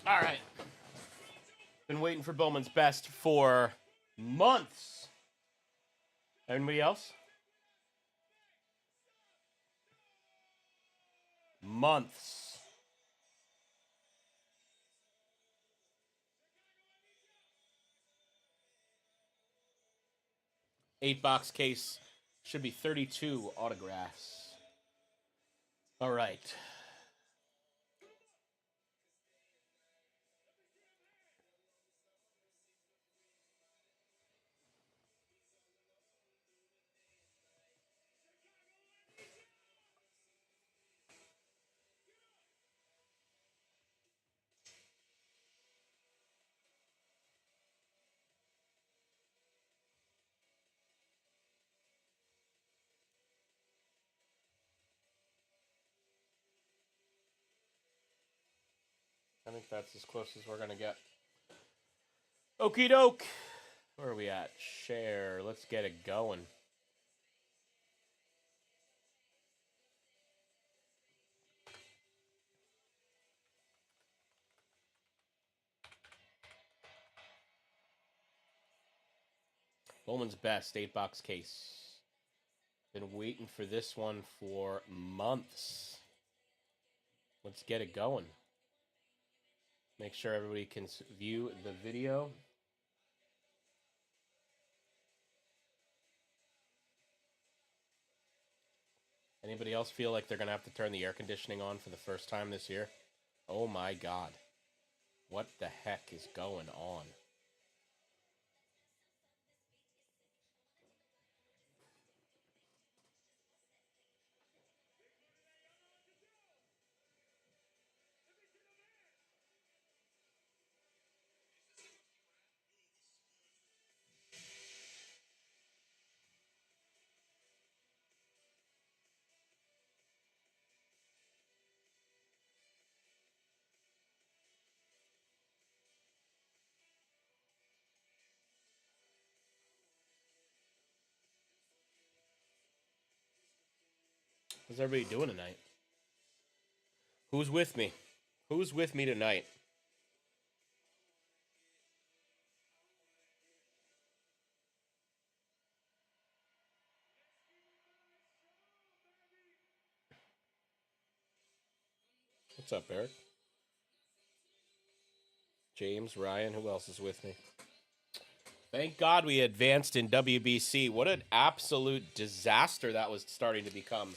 All right. Been waiting for Bowman's best for months. Anybody else? Months. Eight-box case. Should be 32 autographs. All right. I think that's as close as we're going to get. Okie doke. Where are we at? Share. Let's get it going. Bowman's best 8-box case. Been waiting for this one for months. Let's get it going. Make sure everybody can view the video. Anybody else feel like they're going to have to turn the air conditioning on for the first time this year? Oh my God. What the heck is going on? What's everybody doing tonight? Who's with me? Who's with me tonight? What's up, Eric? James, Ryan, who else is with me? Thank God we advanced in WBC. What an absolute disaster that was starting to become.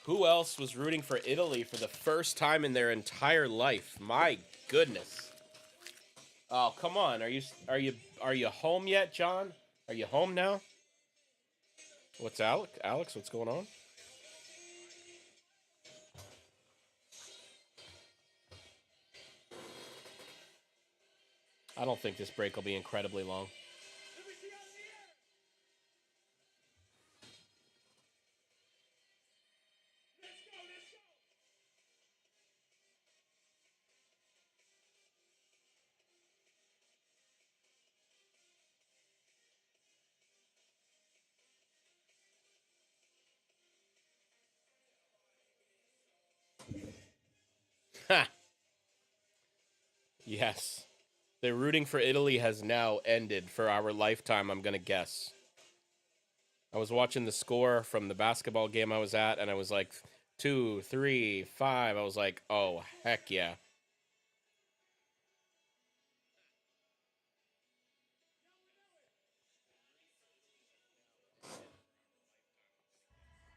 Who else was rooting for Italy for the first time in their entire life? My goodness. Oh, come on. Are you home yet, John? Are you home now? What's Alex, what's going on? I don't think this break will be incredibly long. Ha! Yes. The rooting for Italy has now ended for our lifetime, I'm going to guess. I was watching the score from the basketball game I was at, and I was like, 2, 3, 5. I was like, oh, heck yeah.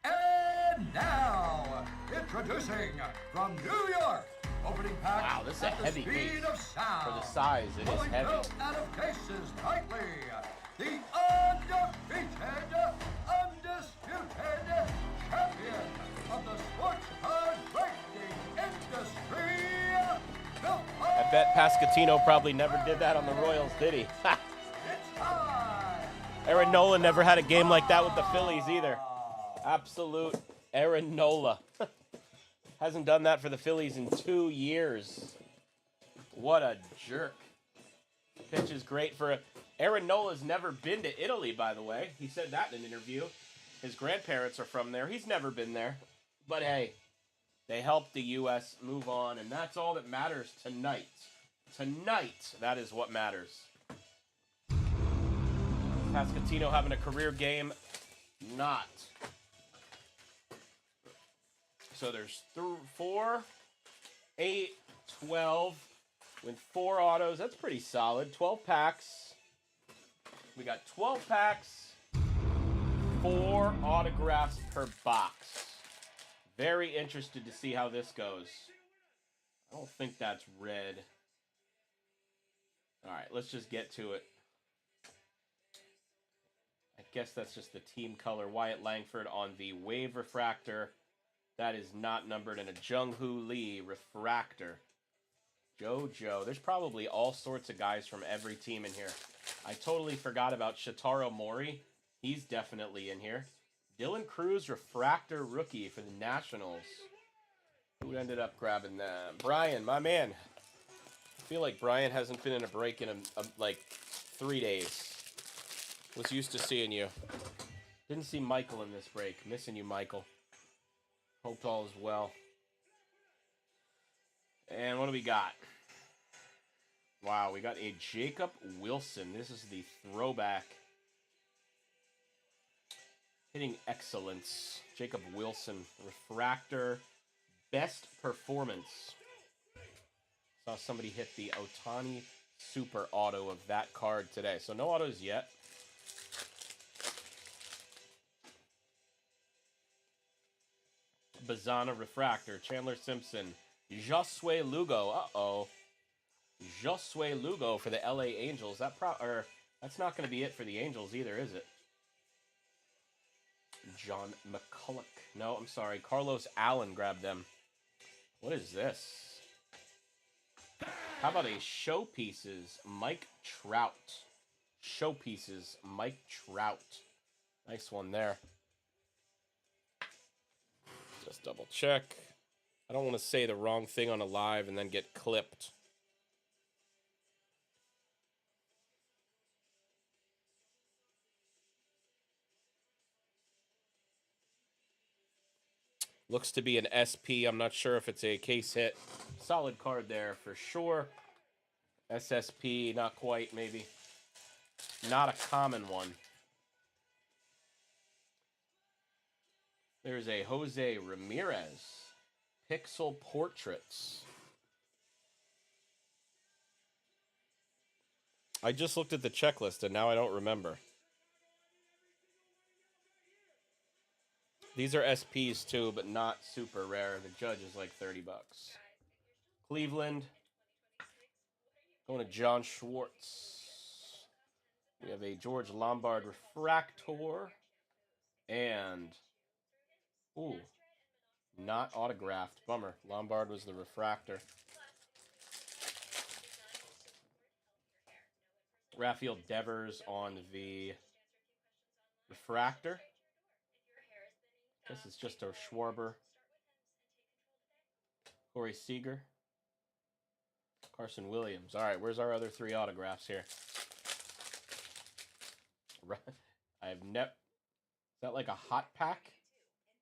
And now, introducing from New York, opening pack. Wow, this is a heavy case. For the size, it is Pulling heavy. out of cases nightly, the undefeated, undisputed champion of the sports card breaking industry. I bet Pascatino probably never did that on the Royals, did he? It's time. Aaron Nola never had a game like that with the Phillies either. Absolute Aaron Nola. Hasn't done that for the Phillies in 2 years. What a jerk. Pitch is great for... Aaron Nola's never been to Italy, by the way. He said that in an interview. His grandparents are from there. He's never been there. But hey, they helped the U.S. move on, and that's all that matters tonight. tonight. That is what matters. Pascatino having a career game? Not. So there's 4, 8, 12 with 4 autos. That's pretty solid. 12 packs. We got 12 packs, 4 autographs per box. Very interested to see how this goes. I don't think that's red. All right, let's just get to it. I guess that's just the team color. Wyatt Langford on the Wave Refractor. That is not numbered, and a Jung-Hoo Lee Refractor. JoJo. There's probably all sorts of guys from every team in here. I totally forgot about Shotaro Mori. He's definitely in here. Dylan Cruz Refractor Rookie for the Nationals. Who ended up grabbing that? Brian, my man. I feel like Brian hasn't been in a break in like 3 days. Was used to seeing you. Didn't see Michael in this break. Missing you, Michael. Hope all is well. And what do we got? Wow, we got a Jacob Wilson. This is the throwback. Hitting excellence. Jacob Wilson. Refractor. Best performance. Saw somebody hit the Otani Super Auto of that card today. So no autos yet. Bazana Refractor. Chandler Simpson. Josue Lugo. Uh-oh. Josue Lugo for the LA Angels. That's not going to be it for the Angels either, is it? John McCulloch. No, I'm sorry. Carlos Allen grabbed them. What is this? How about a Showpieces Mike Trout? Showpieces Mike Trout. Nice one there. Just double check. I don't want to say the wrong thing on a live and then get clipped. Looks to be an SP. I'm not sure if it's a case hit. Solid card there for sure. SSP, not quite, maybe. Not a common one. There's a Jose Ramirez. Pixel Portraits. I just looked at the checklist and now I don't remember. These are SPs too, but not super rare. The judge is like $30. Cleveland. Going to John Schwartz. We have a George Lombard Refractor. And, ooh, not autographed. Bummer. Lombard was the Refractor. Rafael Devers on the Refractor. This is just a Schwarber. Corey Seager. Carson Williams. All right, where's our other 3 autographs here? I have Is that like a hot pack?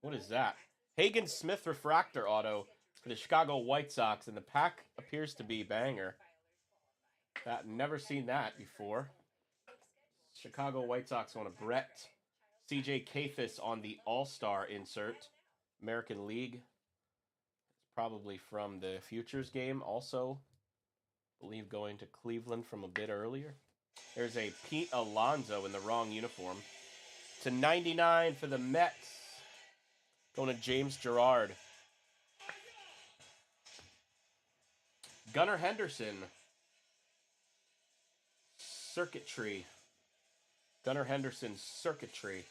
What is that? Hagen Smith Refractor Auto for the Chicago White Sox, and the pack appears to be banger. Never seen that before. Chicago White Sox on a Brett. CJ Kathis on the All-Star insert. American League. It's probably from the Futures game also. I believe going to Cleveland from a bit earlier. There's a Pete Alonso in the wrong uniform. To 99 for the Mets. Going to James Gerard. Gunnar Henderson. Circuitry. Gunnar Henderson Circuitry.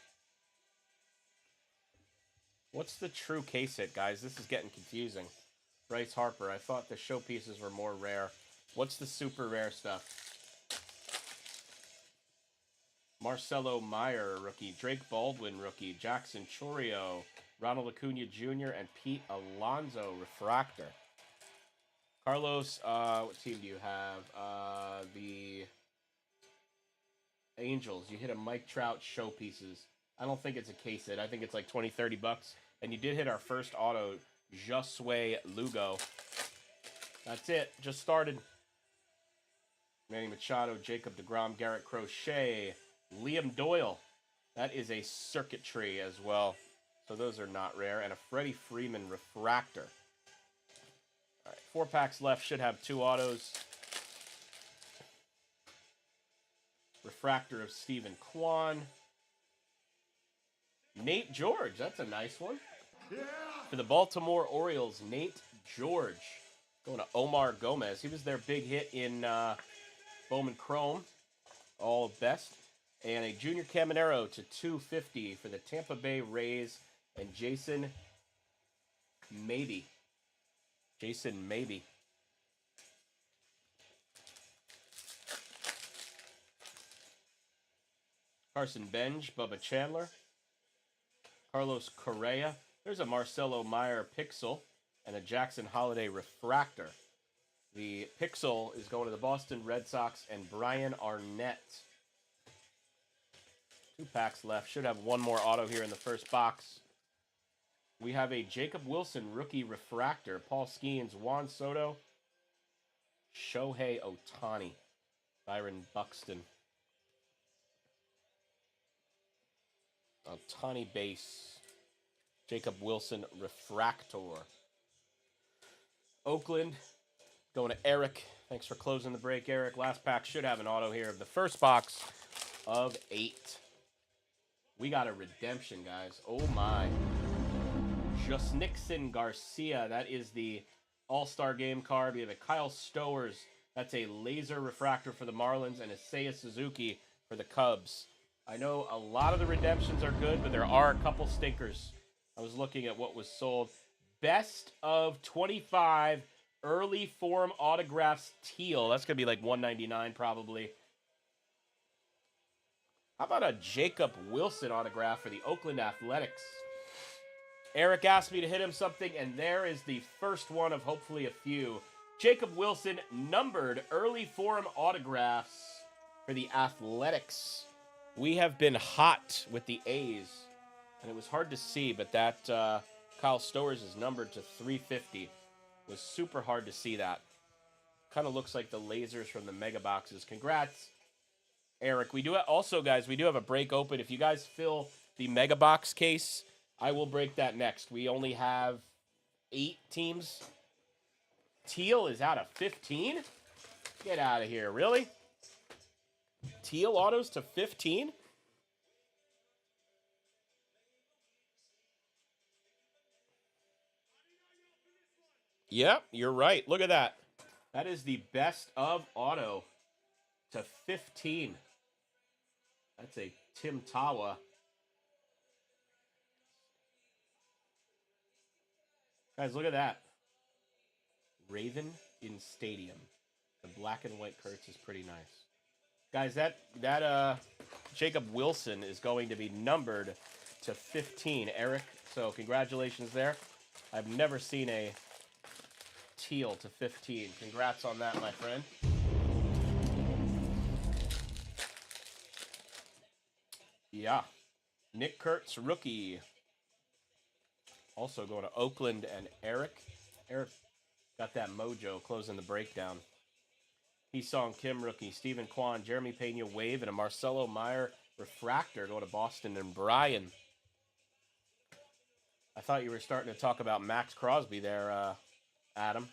What's the true case hit, guys? This is getting confusing. Bryce Harper. I thought the showpieces were more rare. What's the super rare stuff? Marcelo Meyer, rookie. Drake Baldwin, rookie. Jackson Chorio. Ronald Acuna Jr. and Pete Alonso Refractor. Carlos, what team do you have? The Angels. You hit a Mike Trout showpieces. I don't think it's a case hit. I think it's like $20-30. And you did hit our first auto, Josue Lugo. That's it. Just started. Manny Machado, Jacob deGrom, Garrett Crochet, Liam Doyle. That is a circuitry as well. So those are not rare. And a Freddie Freeman refractor. All right, 4 packs left. Should have 2 autos. Refractor of Stephen Kwan. Nate George. That's a nice one. Yeah. For the Baltimore Orioles, Nate George. Going to Omar Gomez. He was their big hit in Bowman Chrome. All best. And a Junior Caminero to 250 for the Tampa Bay Rays. And Jason Maybe. Jason Maybe. Carson Benj, Bubba Chandler. Carlos Correa. There's a Marcelo Meyer Pixel and a Jackson Holiday Refractor. The Pixel is going to the Boston Red Sox and Brian Arnett. 2 packs left. Should have 1 more auto here in the first box. We have a Jacob Wilson Rookie Refractor. Paul Skeens, Juan Soto. Shohei Ohtani. Byron Buxton. Ohtani base. Jacob Wilson Refractor. Oakland, going to Eric. Thanks for closing the break, Eric. Last pack should have an auto here of the first box of 8. We got a redemption, guys. Oh, my. Just Nixon Garcia. That is the All-Star Game card. We have a Kyle Stowers. That's a laser refractor for the Marlins and a Seiya Suzuki for the Cubs. I know a lot of the redemptions are good, but there are a couple stinkers. I was looking at what was sold. Best of 25 early form autographs teal. That's going to be like $199 probably. How about a Jacob Wilson autograph for the Oakland Athletics? Eric asked me to hit him something, and there is the first one of hopefully a few. Jacob Wilson numbered early form autographs for the Athletics. We have been hot with the A's, and it was hard to see, but that Kyle Stowers is numbered to 350. It was super hard to see that. Kind of looks like the lasers from the mega boxes. Congrats, Eric. We do also, guys, we do have a break open. If you guys fill the mega box case, I will break that next. We only have 8 teams. Teal is out of 15? Get out of here. Really? Teal autos to 15? Yep, you're right. Look at that. That is the best of auto to 15. That's a Tim Tawa. Guys, look at that. Raven in Stadium. The black and white Kurtz is pretty nice. Guys, that Jacob Wilson is going to be numbered to 15, Eric. So congratulations there. I've never seen a teal to 15. Congrats on that, my friend. Yeah. Nick Kurtz, rookie. Also going to Oakland and Eric. Eric got that mojo closing the breakdown. Hee-Song Kim, rookie. Stephen Kwan, Jeremy Pena, wave, and a Marcelo Meyer refractor going to Boston and Brian. I thought you were starting to talk about Max Crosby there, Adam.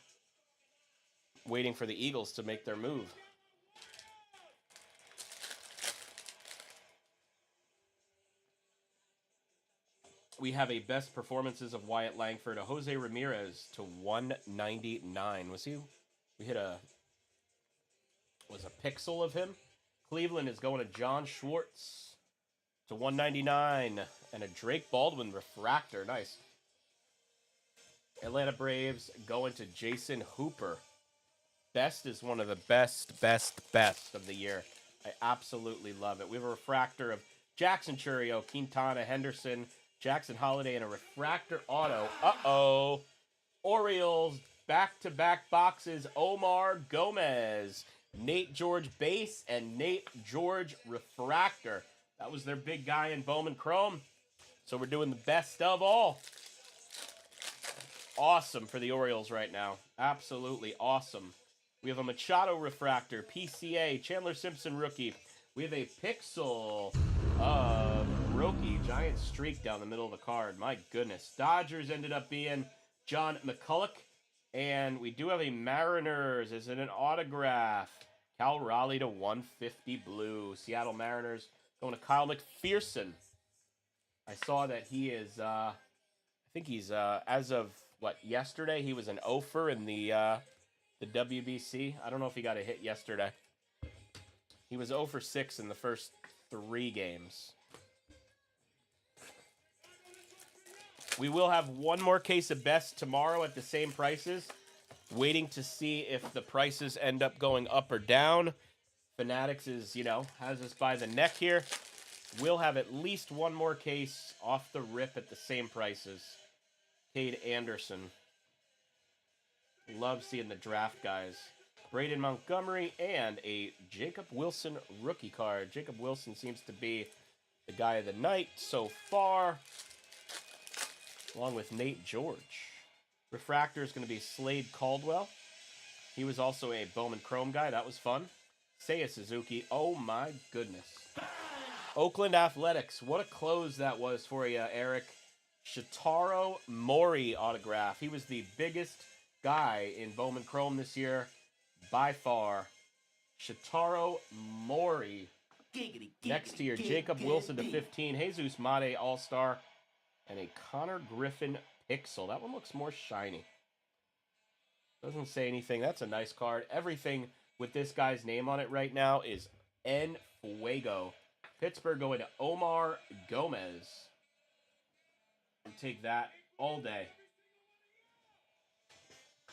Waiting for the Eagles to make their move. We have a best performances of Wyatt Langford, a Jose Ramirez to 199. Was he? We hit a. Was a pixel of him. Cleveland is going to John Schwartz to 199, and a Drake Baldwin refractor. Nice. Atlanta Braves going to Jason Hooper. Best is one of the best of the year. I absolutely love it. We have a refractor of Jackson Churio, Quintana, Henderson, Jackson Holiday, and a refractor auto. Uh-oh. Orioles, back-to-back boxes, Omar Gomez. Nate George base and Nate George refractor. That was their big guy in Bowman Chrome. So we're doing the best of all. Awesome for the Orioles right now. Absolutely awesome. We have a Machado refractor, PCA, Chandler Simpson rookie. We have a pixel of rookie, giant streak down the middle of the card. My goodness. Dodgers ended up being John McCulloch. And we do have a Mariners. Is it an autograph? Cal Raleigh to 150 blue. Seattle Mariners going to Kyle McPherson. I saw that he is, I think he's, as of, yesterday, he was an offer in the WBC. I don't know if he got a hit yesterday. He was 0 for 6 in the first 3 games. We will have one more case of best tomorrow at the same prices. Waiting to see if the prices end up going up or down. Fanatics is, has us by the neck here. We'll have at least one more case off the rip at the same prices. Cade Anderson. Love seeing the draft guys. Braden Montgomery and a Jacob Wilson rookie card. Jacob Wilson seems to be the guy of the night so far. Along with Nate George. Refractor is going to be Slade Caldwell. He was also a Bowman Chrome guy. That was fun. Seiya Suzuki. Oh my goodness. Oakland Athletics. What a close that was for you, Eric. Shitaro Mori autograph. He was the biggest guy in Bowman Chrome this year by far. Shitaro Mori. Next to your Jacob Wilson to 15. Jesus Mate All-Star. And a Connor Griffin Pixel. That one looks more shiny. Doesn't say anything. That's a nice card. Everything with this guy's name on it right now is En Fuego. Pittsburgh going to Omar Gomez. I'll take that all day.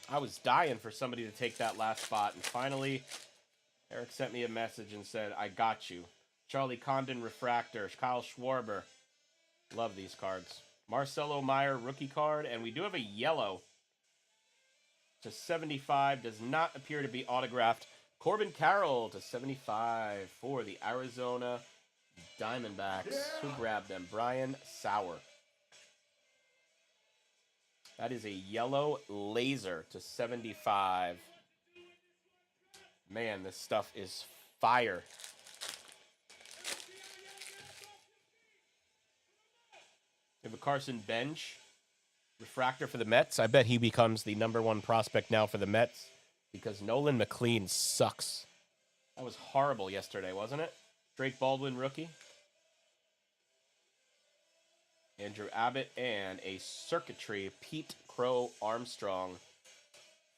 I was dying for somebody to take that last spot. And finally, Eric sent me a message and said, I got you. Charlie Condon Refractor. Kyle Schwarber. Love these cards. Marcelo Meyer rookie card. And we do have a yellow to 75. Does not appear to be autographed. Corbin Carroll to 75 for the Arizona Diamondbacks. Who grabbed them? Brian Sauer. That is a yellow laser to 75. Man, this stuff is fire. We have a Carson Bench refractor for the Mets. I bet he becomes the #1 prospect now for the Mets because Nolan McLean sucks. That was horrible yesterday, wasn't it? Drake Baldwin rookie. Andrew Abbott and a circuitry Pete Crow Armstrong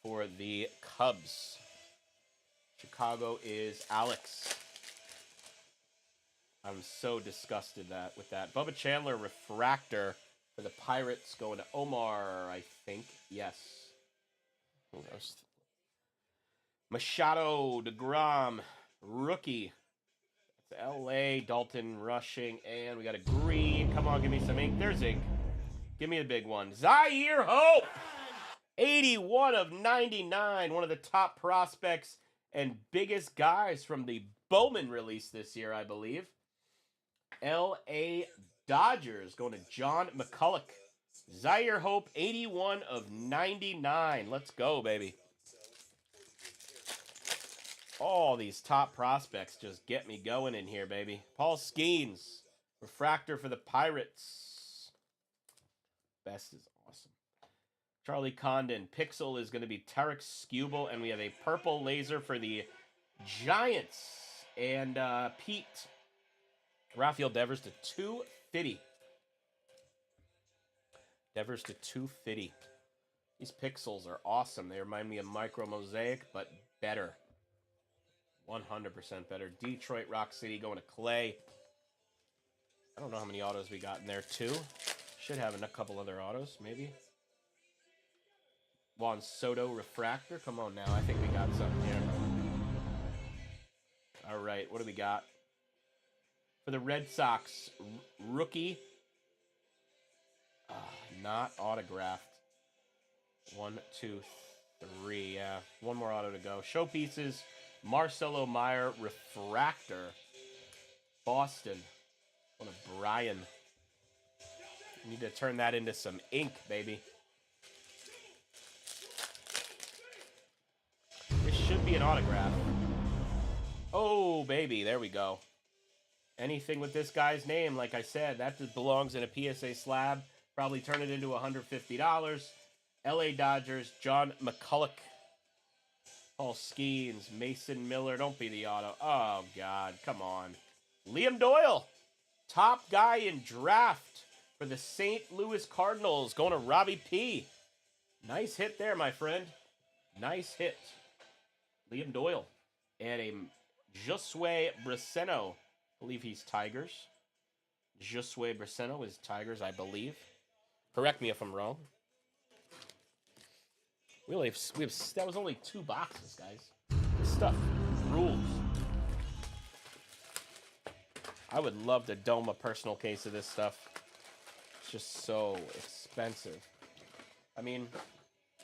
for the Cubs. Chicago is Alex. I'm so disgusted with that. Bubba Chandler refractor for the Pirates going to Omar, I think. Yes. Machado, DeGrom, rookie. That's L.A., Dalton rushing, and we got a green. Come on, give me some ink. There's ink. Give me a big one. Zaire Hope, 81 of 99. One of the top prospects and biggest guys from the Bowman release this year, I believe. L.A. Dodgers going to John McCulloch. Zaire Hope, 81 of 99. Let's go, baby. All these top prospects just get me going in here, baby. Paul Skeens, refractor for the Pirates. Best is awesome. Charlie Condon, pixel is going to be Tarek Skubal, and we have a purple laser for the Giants. And Pete. Rafael Devers to 250. Devers to 250. These pixels are awesome. They remind me of Micro Mosaic, but better. 100% better. Detroit Rock City going to Clay. I don't know how many autos we got in there. 2. Should have a couple other autos, maybe. Juan Soto refractor. Come on now. I think we got something here. All right. What do we got? For the Red Sox, rookie. Not autographed. 1, 2, 3. Yeah. One more auto to go. Showpieces. Marcelo Meyer refractor. Boston. What a Brian. Need to turn that into some ink, baby. This should be an autograph. Oh, baby. There we go. Anything with this guy's name, like I said, that just belongs in a PSA slab. Probably turn it into $150. LA Dodgers, John McCulloch. Paul Skeens, Mason Miller. Don't be the auto. Oh, God. Come on. Liam Doyle. Top guy in draft for the St. Louis Cardinals. Going to Robbie P. Nice hit there, my friend. Nice hit. Liam Doyle. And a Josue Braceno. I believe he's Tigers. Josue Braceno is Tigers, I believe. Correct me if I'm wrong. We have that was only 2 boxes, guys. This stuff rules. I would love to dome a personal case of this stuff. It's just so expensive. I mean,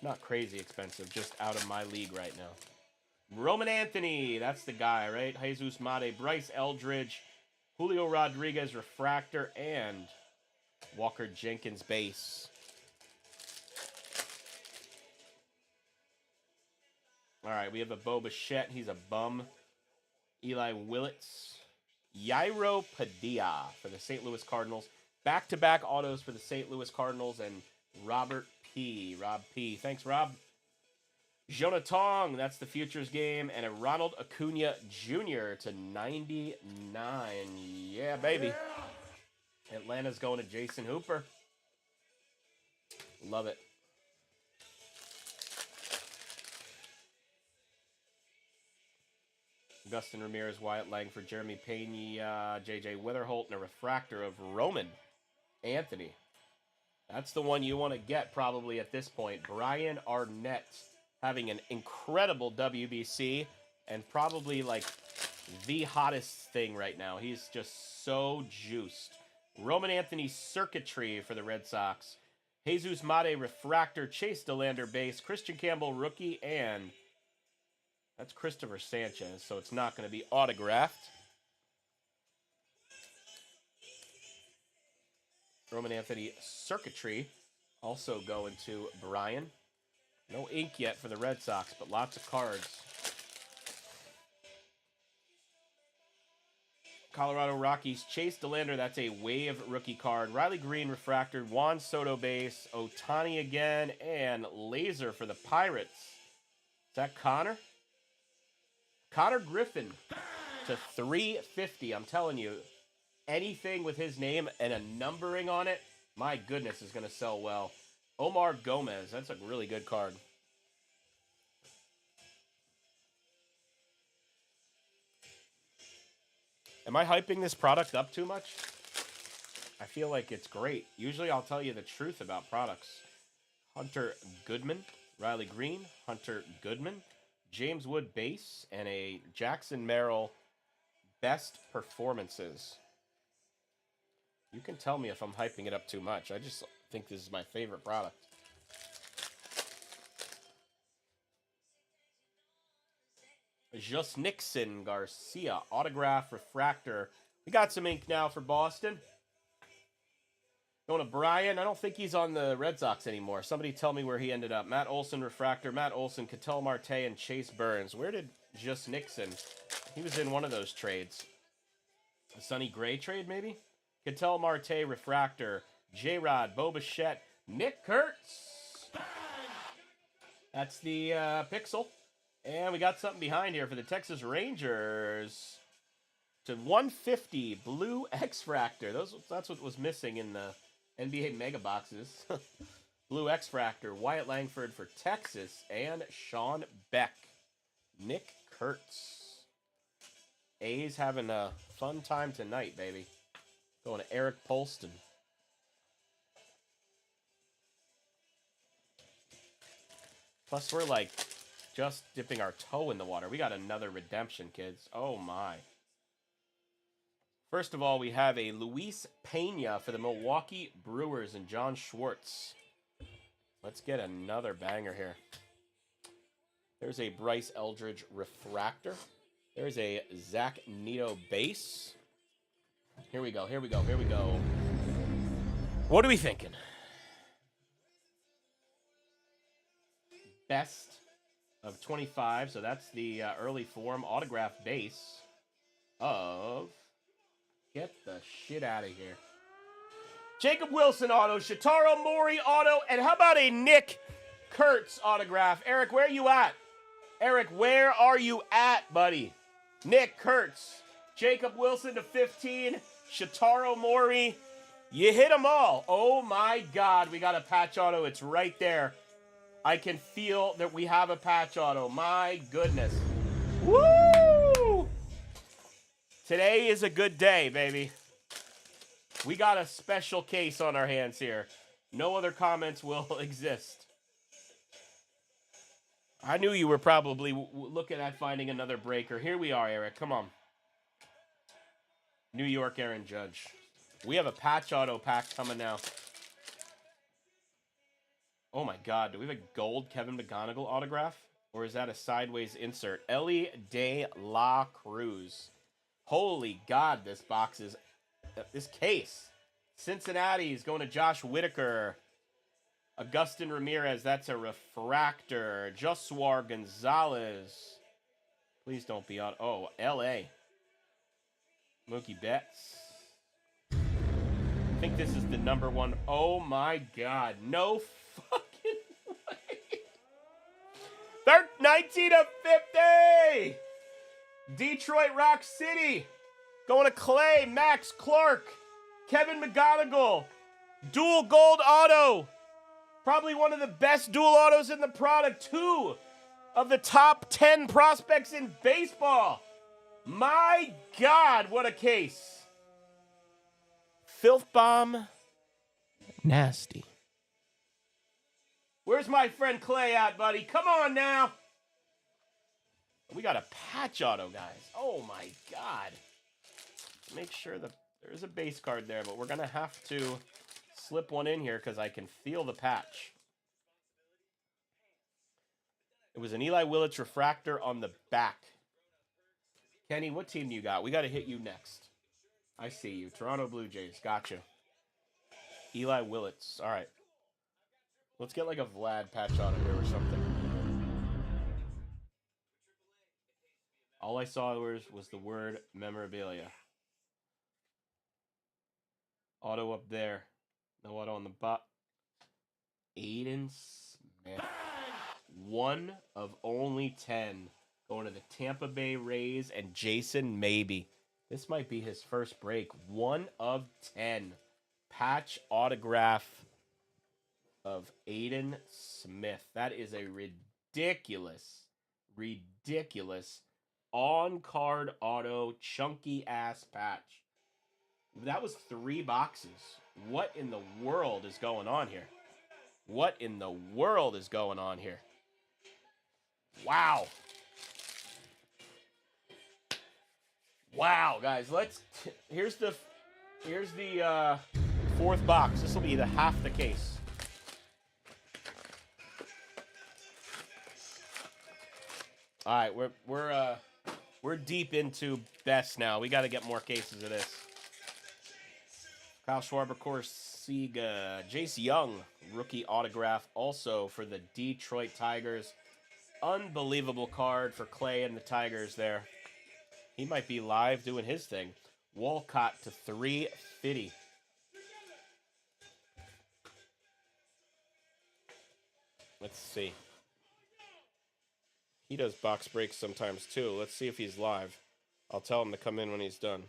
not crazy expensive, just out of my league right now. Roman Anthony, that's the guy, right? Jesus Mate, Bryce Eldridge, Julio Rodriguez refractor, and Walker Jenkins base. All right, we have a Bo Bichette. He's a bum. Eli Willits. Yairo Padilla for the St. Louis Cardinals. Back-to-back autos for the St. Louis Cardinals and Robert P. Rob P. Thanks, Rob. Jonah Tong, that's the futures game. And a Ronald Acuna Jr. to 99. Yeah, baby. Yeah. Atlanta's going to Jason Hooper. Love it. Augustin Ramirez, Wyatt Langford, Jeremy Pena, J.J. Witherholt, and a refractor of Roman Anthony. That's the one you want to get probably at this point. Brian Arnett having an incredible WBC and probably like the hottest thing right now. He's just so juiced. Roman Anthony circuitry for the Red Sox. Jesus Mate refractor, Chase DeLander base, Christian Campbell rookie, and that's Christopher Sanchez, so it's not going to be autographed. Roman Anthony circuitry also going to Brian. No ink yet for the Red Sox, but lots of cards. Colorado Rockies, Chase DeLander, that's a wave rookie card. Riley Green refractor, Juan Soto base, Ohtani again, and laser for the Pirates. Is that Connor? Connor Griffin to 350. I'm telling you, anything with his name and a numbering on it, my goodness, is going to sell well. Omar Gomez, that's a really good card. Am I hyping this product up too much? I feel like it's great. Usually I'll tell you the truth about products. Hunter Goodman, Riley Green, Hunter Goodman, James Wood base, and a Jackson Merrill best performances. You can tell me if I'm hyping it up too much. I just think this is my favorite product. Just Nixon Garcia, autograph refractor. We got some ink now for Boston. Going to Brian. I don't think he's on the Red Sox anymore. Somebody tell me where he ended up. Matt Olson refractor. Matt Olson, Ketel Marte, and Chase Burns. Where did Just Nixon? He was in one of those trades. A Sonny Gray trade, maybe? Ketel Marte refractor. J-Rod, Bo Bichette, Nick Kurtz. That's the pixel. And we got something behind here for the Texas Rangers. To 150, blue X-Fractor. That's what was missing in the NBA Mega Boxes. Blue X-Fractor, Wyatt Langford for Texas, and Sean Beck. Nick Kurtz. A's having a fun time tonight, baby. Going to Eric Polston. Plus, we're like just dipping our toe in the water. We got another redemption, kids. Oh, my. First of all, we have a Luis Pena for the Milwaukee Brewers and John Schwartz. Let's get another banger here. There's a Bryce Eldridge refractor. There's a Zach Neto base. Here we go, here we go, here we go. What are we thinking? Best of 25. So that's the early form autograph base of... Get the shit out of here. Jacob Wilson auto, Shitaro Mori auto, and how about a Nick Kurtz autograph? Eric, where are you at? Eric, where are you at, buddy? Nick Kurtz, Jacob Wilson to 15, Shitaro Mori. You hit them all. Oh my God, we got a patch auto. It's right there. I can feel that we have a patch auto. My goodness. Woo! Today is a good day, baby. We got a special case on our hands here. No other comments will exist. I knew you were probably looking at finding another breaker. Here we are, Eric. Come on. New York Aaron Judge. We have a patch auto pack coming now. Oh my God. Do we have a gold Kevin McGonigal autograph? Or is that a sideways insert? Ellie De La Cruz. Holy God, this box is... This case. Cincinnati's going to Josh Whitaker. Agustin Ramirez, that's a refractor. Josuar Gonzalez. Please don't be on. Oh, L.A. Mookie Betts. I think this is the number one. Oh my God. No fucking way. 19 of 50. Detroit Rock City. Going to Clay, Max Clark, Kevin McGonigal. Dual gold auto. Probably one of the best dual autos in the product. 2 of the top 10 prospects in baseball. My God, what a case. Filth bomb. Nasty. Where's my friend Clay at, buddy? Come on now. We got a patch auto, guys. Oh my God. Make sure that there is a base card there, but we're going to have to slip one in here because I can feel the patch. It was an Eli Willits refractor on the back. Kenny, what team do you got? We got to hit you next. I see you. Toronto Blue Jays. Gotcha. Eli Willits. All right. Let's get like a Vlad patch auto here or something. All I saw was the word memorabilia. Auto up there. No auto on the bot. Aiden Smith. 1 of only 10. Going to the Tampa Bay Rays and Jason Maybe. This might be his first break. 1 of 10. Patch autograph of Aiden Smith. That is a ridiculous on-card auto chunky ass patch. That was 3 boxes. What in the world is going on here? What in the world is going on here? Wow. Wow, guys. Here's the 4th box. This will be the half the case. All right, we're deep into best now. We got to get more cases of this. Kyle Schwarber, Corsiga, Jace Young, rookie autograph, also for the Detroit Tigers. Unbelievable card for Clay and the Tigers there. He might be live doing his thing. Walcott to 350. Let's see. He does box breaks sometimes too. Let's see if he's live. I'll tell him to come in when he's done.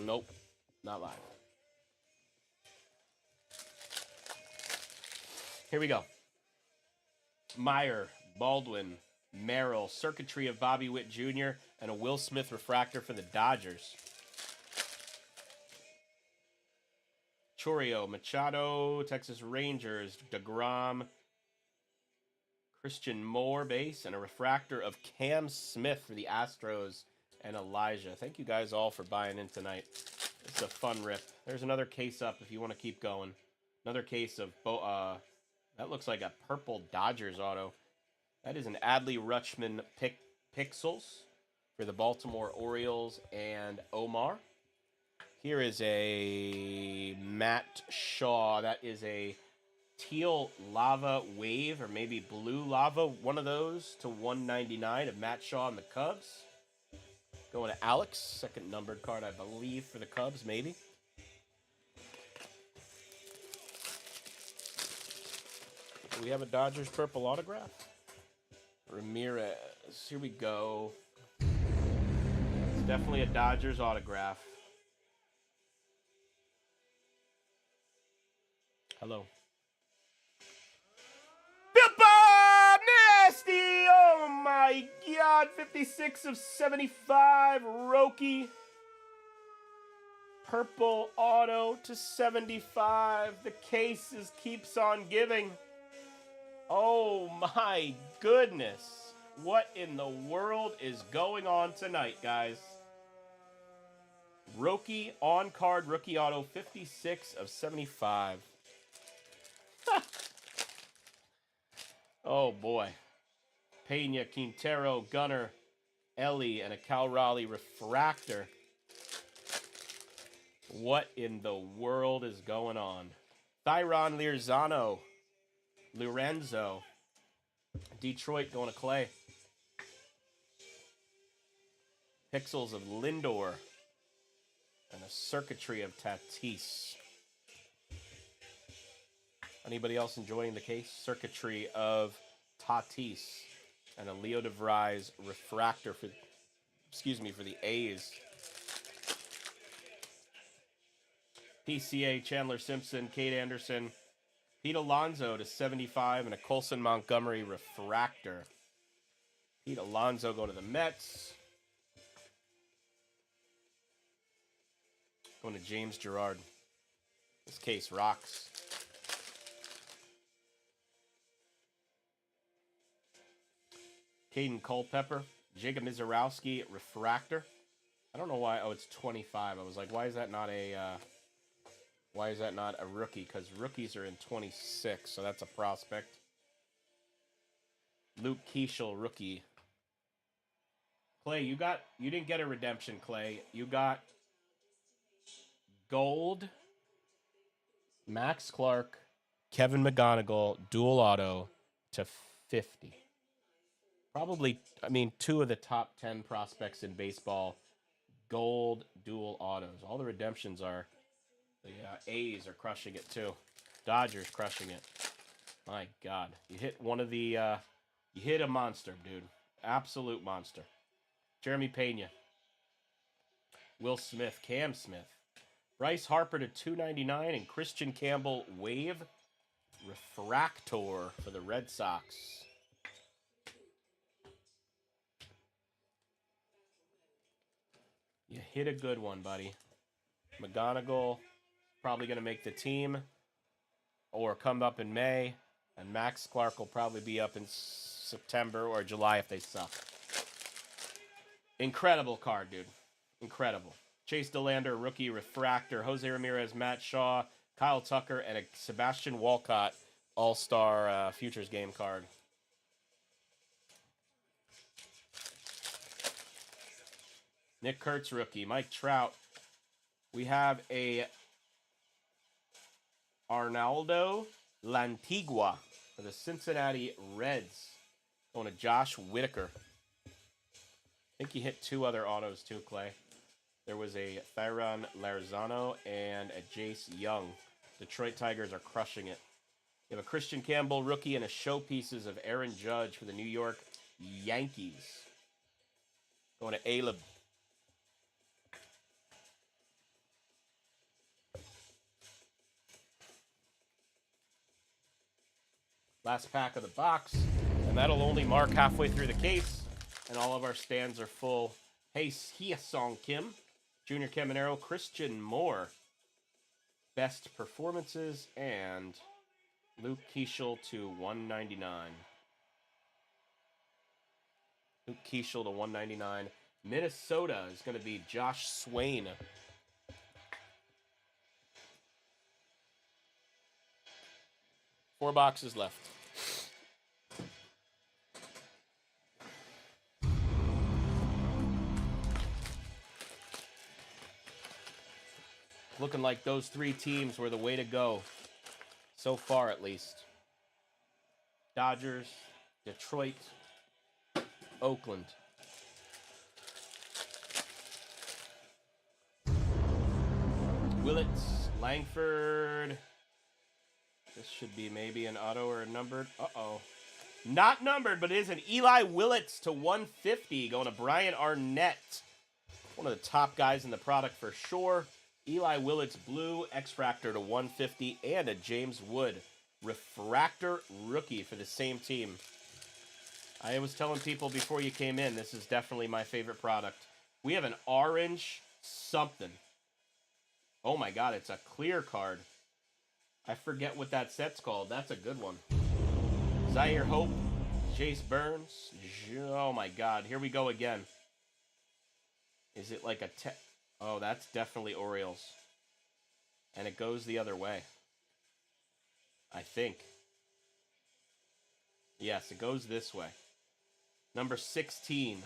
Nope, not live. Here we go. Meyer, Baldwin, Merrill, circuitry of Bobby Witt Jr., and a Will Smith refractor for the Dodgers. Chorio, Machado, Texas Rangers, DeGrom, Christian Moore base, and a refractor of Cam Smith for the Astros and Elijah. Thank you guys all for buying in tonight. It's a fun rip. There's another case up if you want to keep going. Another case of, that looks like a purple Dodgers auto. That is an Adley Rutschman Pixels for the Baltimore Orioles and Omar. Here is a Matt Shaw. That is a teal lava wave, or maybe blue lava, one of those, to 199 of Matt Shaw and the Cubs. Going to Alex, second numbered card, I believe, for the Cubs, maybe. Do we have a Dodgers purple autograph? Ramirez. Here we go. It's definitely a Dodgers autograph. Hello. Bob Nasty! Oh my God! 56 of 75. Roki. Purple auto to 75. The case keeps on giving. Oh my goodness. What in the world is going on tonight, guys? Roki on-card rookie auto, 56 of 75. Oh boy. Pena, Quintero, Gunner, Ellie, and a Cal Raleigh refractor. What in the world is going on? Thyron Lorenzo. Detroit going to Clay. Pixels of Lindor. And a circuitry of Tatis. Anybody else enjoying the case? Circuitry of Tatis. And a Leo DeVries refractor for the A's. PCA, Chandler Simpson, Kate Anderson, Pete Alonso to 75, and a Colson Montgomery refractor. Pete Alonso going to the Mets. Going to James Gerard. This case rocks. Caden Culpepper, Jacob Mizorowski refractor. I don't know why. Oh, it's 25. I was like, why is that not a rookie? Because rookies are in 26, so that's a prospect. Luke Keeschel, rookie. Clay, you didn't get a redemption, Clay. You got gold, Max Clark, Kevin McGonigal, dual auto to 50. Probably, two of the top 10 prospects in baseball, gold dual autos. All the redemptions are, the A's are crushing it too. Dodgers crushing it. My God. You hit one of the, you hit a monster, dude. Absolute monster. Jeremy Pena. Will Smith, Cam Smith. Bryce Harper to 299 and Christian Campbell wave refractor for the Red Sox. You hit a good one, buddy. McGonigal probably going to make the team or come up in May. And Max Clark will probably be up in September or July if they suck. Incredible card, dude. Incredible. Chase DeLander, rookie refractor. Jose Ramirez, Matt Shaw, Kyle Tucker, and a Sebastian Walcott All-Star Futures game card. Nick Kurtz, rookie. Mike Trout. We have a Arnaldo Lantigua for the Cincinnati Reds. Going to Josh Whitaker. I think he hit two other autos too, Clay. There was a Thyron Larzano and a Jace Young. Detroit Tigers are crushing it. You have a Christian Campbell rookie and a showpieces of Aaron Judge for the New York Yankees. Going to Aleb. Last pack of the box, and that'll only mark halfway through the case, and all of our stands are full. Hey, Hyesong Kim, Junior Caminero, Christian Moore, best performances, and Luke Keeschel to 199. Luke Keeschel to 199. Minnesota is going to be Josh Swain. 4 boxes left. Looking like those three teams were the way to go. So far, at least. Dodgers, Detroit, Oakland. Willits, Langford. This should be maybe an auto or a numbered. Uh-oh. Not numbered, but it is an Eli Willits to 150 going to Brian Arnett. One of the top guys in the product for sure. Eli Willits blue, X-Fractor to 150, and a James Wood refractor rookie for the same team. I was telling people before you came in, this is definitely my favorite product. We have an orange something. Oh my god, it's a clear card. I forget what that set's called. That's a good one. Zaire Hope, Jace Burns. Oh my god, here we go again. Is it like a Oh, that's definitely Orioles. And it goes the other way. I think. Yes, it goes this way. Number 16.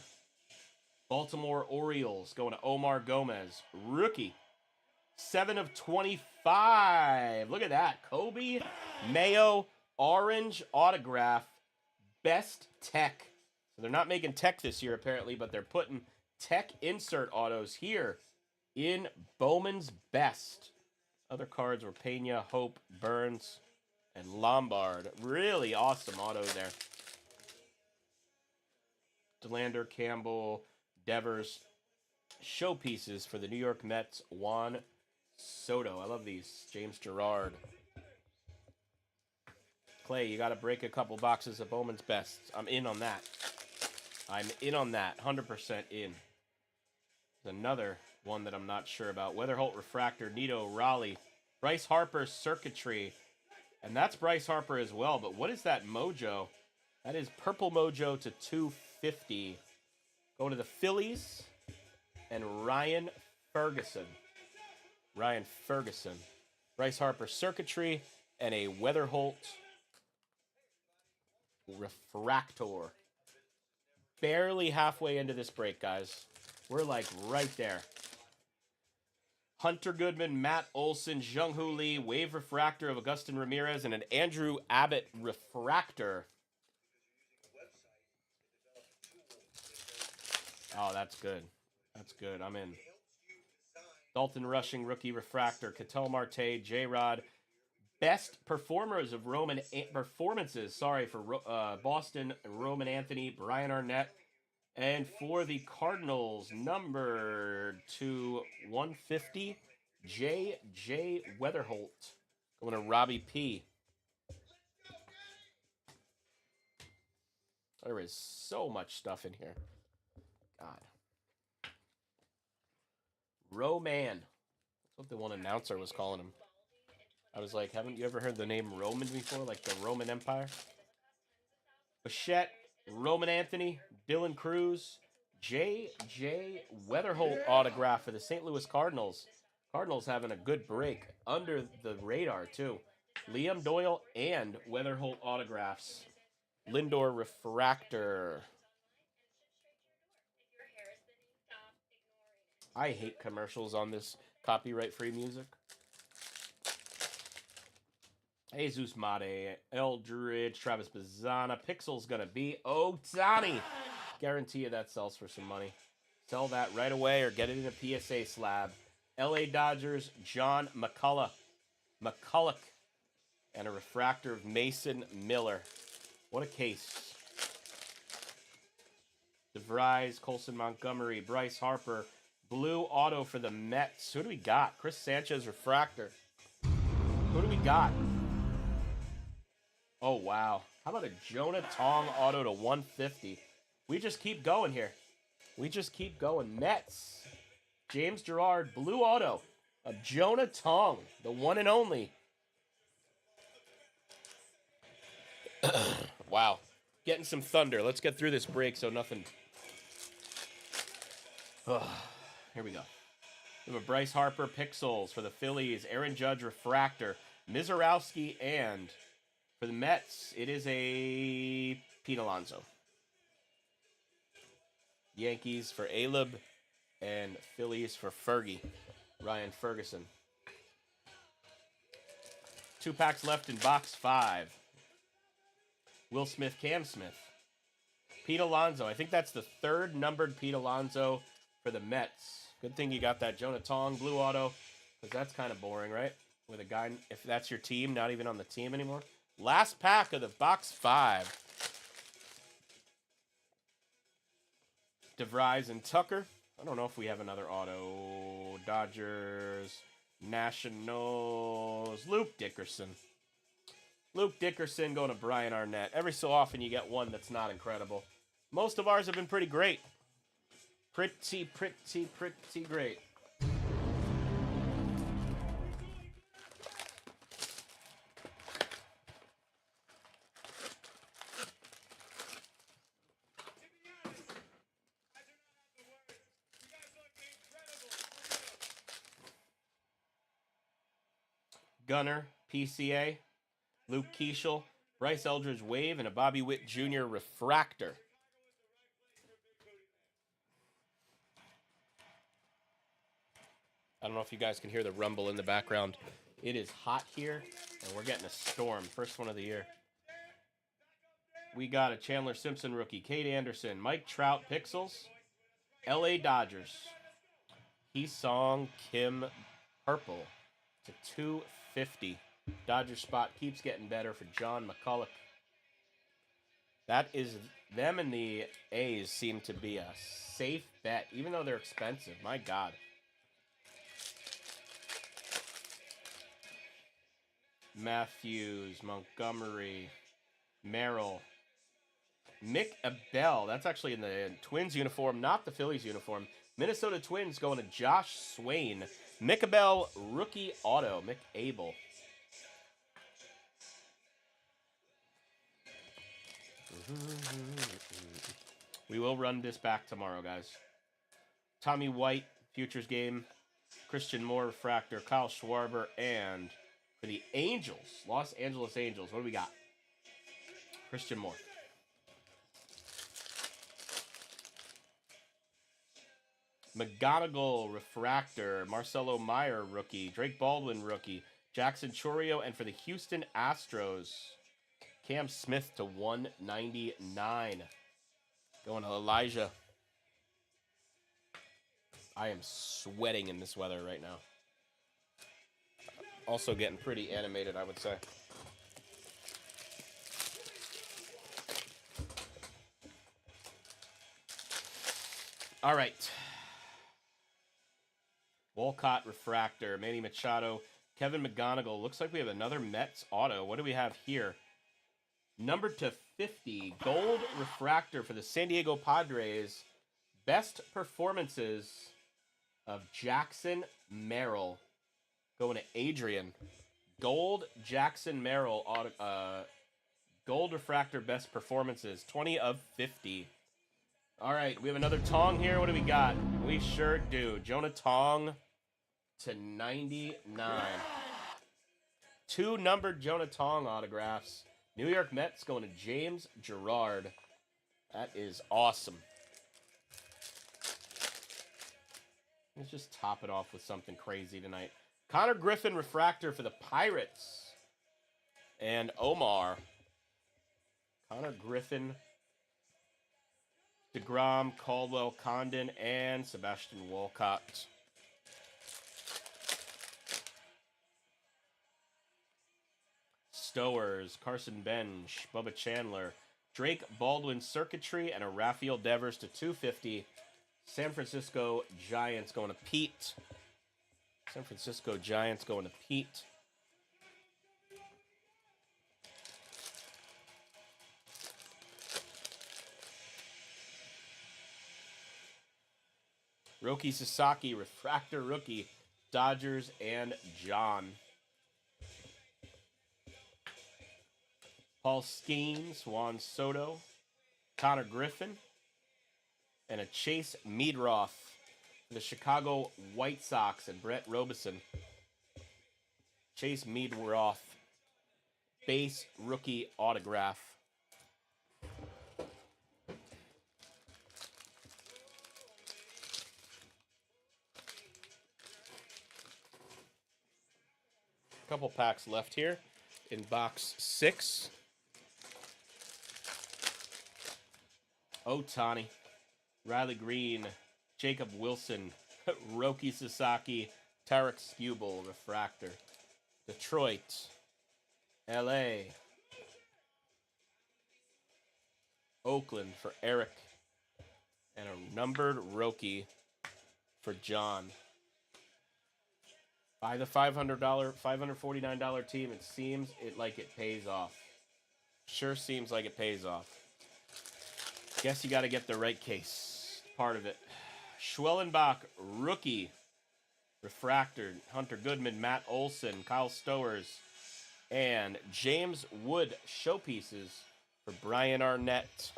Baltimore Orioles going to Omar Gomez. Rookie. 7 of 25. Look at that. Kobe Mayo orange autograph. Best tech. So they're not making tech this year apparently, but they're putting tech insert autos here in Bowman's best. Other cards were Pena, Hope, Burns, and Lombard. Really awesome auto there. DeLander, Campbell, Devers. Showpieces for the New York Mets. Juan Soto. I love these. James Gerard. Clay, you got to break a couple boxes of Bowman's best. I'm in on that. I'm in on that. 100% in. There's another one that I'm not sure about. Weatherholt Refractor, Nito Raleigh, Bryce Harper Circuitry. And that's Bryce Harper as well. But what is that mojo? That is Purple Mojo to 250. Going to the Phillies and Ryan Ferguson. Ryan Ferguson. Bryce Harper Circuitry and a Weatherholt Refractor. Barely halfway into this break, guys. We're like right there. Hunter Goodman, Matt Olson, Jung-Hoo Lee, Wave Refractor of Augustin Ramirez, and an Andrew Abbott Refractor. Oh, that's good. That's good. I'm in. Dalton Rushing, Rookie Refractor, Ketel Marte, J-Rod. Best performers of performances, for Boston, Roman Anthony, Brian Arnett. And for the Cardinals, number 150, J.J. Weatherholt. Going to Robbie P. There is so much stuff in here. God. Roman. That's what the one announcer was calling him. I was like, haven't you ever heard the name Roman before? Like the Roman Empire? Bichette, Roman Anthony, Dylan Cruz, J.J. Weatherholt autograph for the St. Louis Cardinals. Cardinals having a good break. Under the radar, too. Liam Doyle and Weatherholt autographs. Lindor Refractor. I hate commercials on this copyright-free music. Jesus Mate, Eldridge, Travis Bazzana. Pixel's going to be Ohtani. Guarantee you that sells for some money. Sell that right away or get it in a PSA slab. LA Dodgers, John McCulloch. And a refractor of Mason Miller. What a case. DeVries, Colson Montgomery, Bryce Harper. Blue auto for the Mets. Who do we got? Chris Sanchez refractor. Who do we got? Oh, wow. How about a Jonah Tong auto to 150? We just keep going here. We just keep going. Mets. James Gerard, blue auto of Jonah Tong, the one and only. Wow. Getting some thunder. Let's get through this break so nothing... Here we go. We have a Bryce Harper Pixels for the Phillies. Aaron Judge Refractor. Mizorowski, and for the Mets, it is a Pete Alonso. Yankees for Aleb, and Phillies for Fergie. Ryan Ferguson. 2 packs left in box 5. Will Smith, Cam Smith. Pete Alonso. I think that's the 3rd numbered Pete Alonso for the Mets. Good thing you got that Jonah Tong blue auto, because that's kind of boring, right? With a guy, if that's your team, not even on the team anymore. Last pack of the box 5. DeVries and Tucker. I don't know if we have another auto. Dodgers, Nationals, Luke Dickerson. Luke Dickerson going to Brian Arnett. Every so often you get one that's not incredible. Most of ours have been pretty great. Pretty great. Gunner, PCA, Luke Keeschel, Bryce Eldridge Wave, and a Bobby Witt Jr. Refractor. I don't know if you guys can hear the rumble in the background. It is hot here, and we're getting a storm. First one of the year. We got a Chandler Simpson rookie, Kate Anderson, Mike Trout Pixels, LA Dodgers, Hee-Song Kim Purple to 250. Dodger spot keeps getting better for John McCulloch. That is, them and the A's seem to be a safe bet, even though they're expensive. My God. Matthews, Montgomery, Merrill, Mick Abel. That's actually in the Twins uniform, not the Phillies uniform. Minnesota Twins going to Josh Swain. Mick Abel, rookie auto. Mick Abel. We will run this back tomorrow, guys. Tommy White, Futures Game. Christian Moore, Refractor. Kyle Schwarber, and for the Angels, Los Angeles Angels, what do we got? Christian Moore. McGonigal, Refractor. Marcelo Meyer, rookie. Drake Baldwin, rookie. Jackson Chorio, and for the Houston Astros, Cam Smith to 199. Going to Elijah. I am sweating in this weather right now. Also getting pretty animated, I would say. All right. Wolcott, Refractor. Manny Machado. Kevin McGonigal. Looks like we have another Mets auto. What do we have here? Numbered to 50. Gold Refractor for the San Diego Padres. Best performances of Jackson Merrill. Going to Adrian. Gold Jackson Merrill. Gold Refractor best performances. 20 of 50. All right, we have another Tong here. What do we got? We sure do. Jonah Tong to 99. 2 numbered Jonah Tong autographs. New York Mets going to James Gerard. That is awesome. Let's just top it off with something crazy tonight. Connor Griffin Refractor for the Pirates. And Omar. Connor Griffin, DeGrom, Caldwell, Condon, and Sebastian Wolcott. Stowers, Carson Bench, Bubba Chandler, Drake Baldwin Circuitry, and a Rafael Devers to 250. San Francisco Giants going to Pete. San Francisco Giants going to Pete. Roki Sasaki, Refractor rookie, Dodgers, and John. Paul Skeens, Juan Soto, Connor Griffin, and a Chase Meadroth for the Chicago White Sox and Brett Robeson. Chase Meadroth, base rookie autograph. Couple packs left here. in box 6. Otani, Riley Green, Jacob Wilson, Roki Sasaki, Tarek Skubal, refractor. Detroit, LA, Oakland for Eric, and a numbered Roki for John. By the $549 team, it seems like it pays off. Sure seems like it pays off. Guess you got to get the right case. Part of it. Schwellenbach, rookie. Refractor, Hunter Goodman, Matt Olson, Kyle Stowers, and James Wood showpieces for Brian Arnett.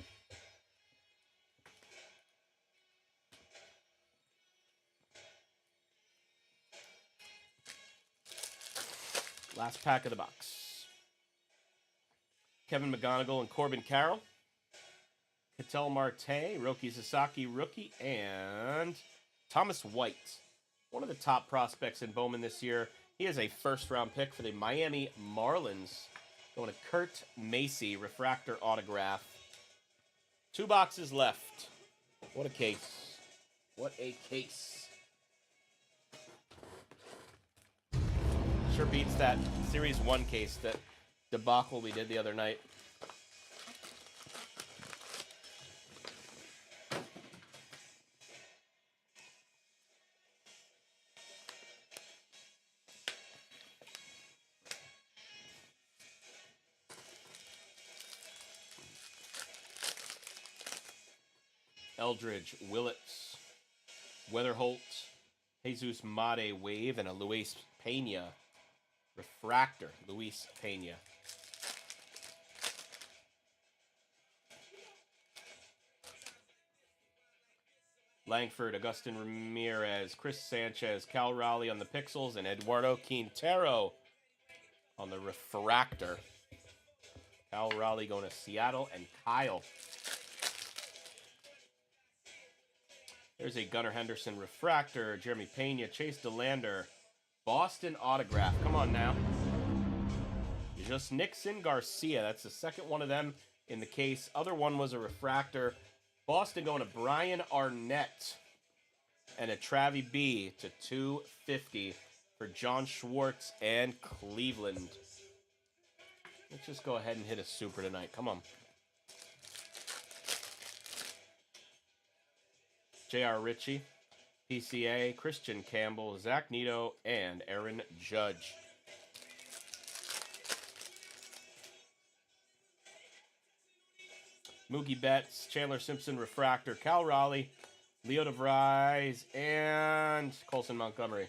Last pack of the box. Kevin McGonigal and Corbin Carroll. Ketel Marte, Roki Sasaki, rookie, and Thomas White. One of the top prospects in Bowman this year. He is a first-round pick for the Miami Marlins. Going to Kurt Macy, refractor autograph. 2 boxes left. What a case. What a case. Sure beats that Series 1 case, that debacle we did the other night. Eldridge, Willits, Weatherholt, Jesus Mate Wave, and a Luis Pena. Refractor, Luis Pena. Langford, Agustin Ramirez, Chris Sanchez, Cal Raleigh on the Pixels, and Eduardo Quintero on the refractor. Cal Raleigh going to Seattle, and Kyle. There's a Gunnar Henderson refractor, Jeremy Pena, Chase DeLander, Boston autograph. Come on now. Just Nixon Garcia. That's the second one of them in the case. Other one was a refractor. Boston going to Brian Arnett. And a Travie B to 250 for John Schwartz and Cleveland. Let's just go ahead and hit a super tonight. Come on. J.R. Ritchie, PCA, Christian Campbell, Zach Neto, and Aaron Judge. Mookie Betts, Chandler Simpson, refractor, Cal Raleigh, Leo DeVries, and Colson Montgomery.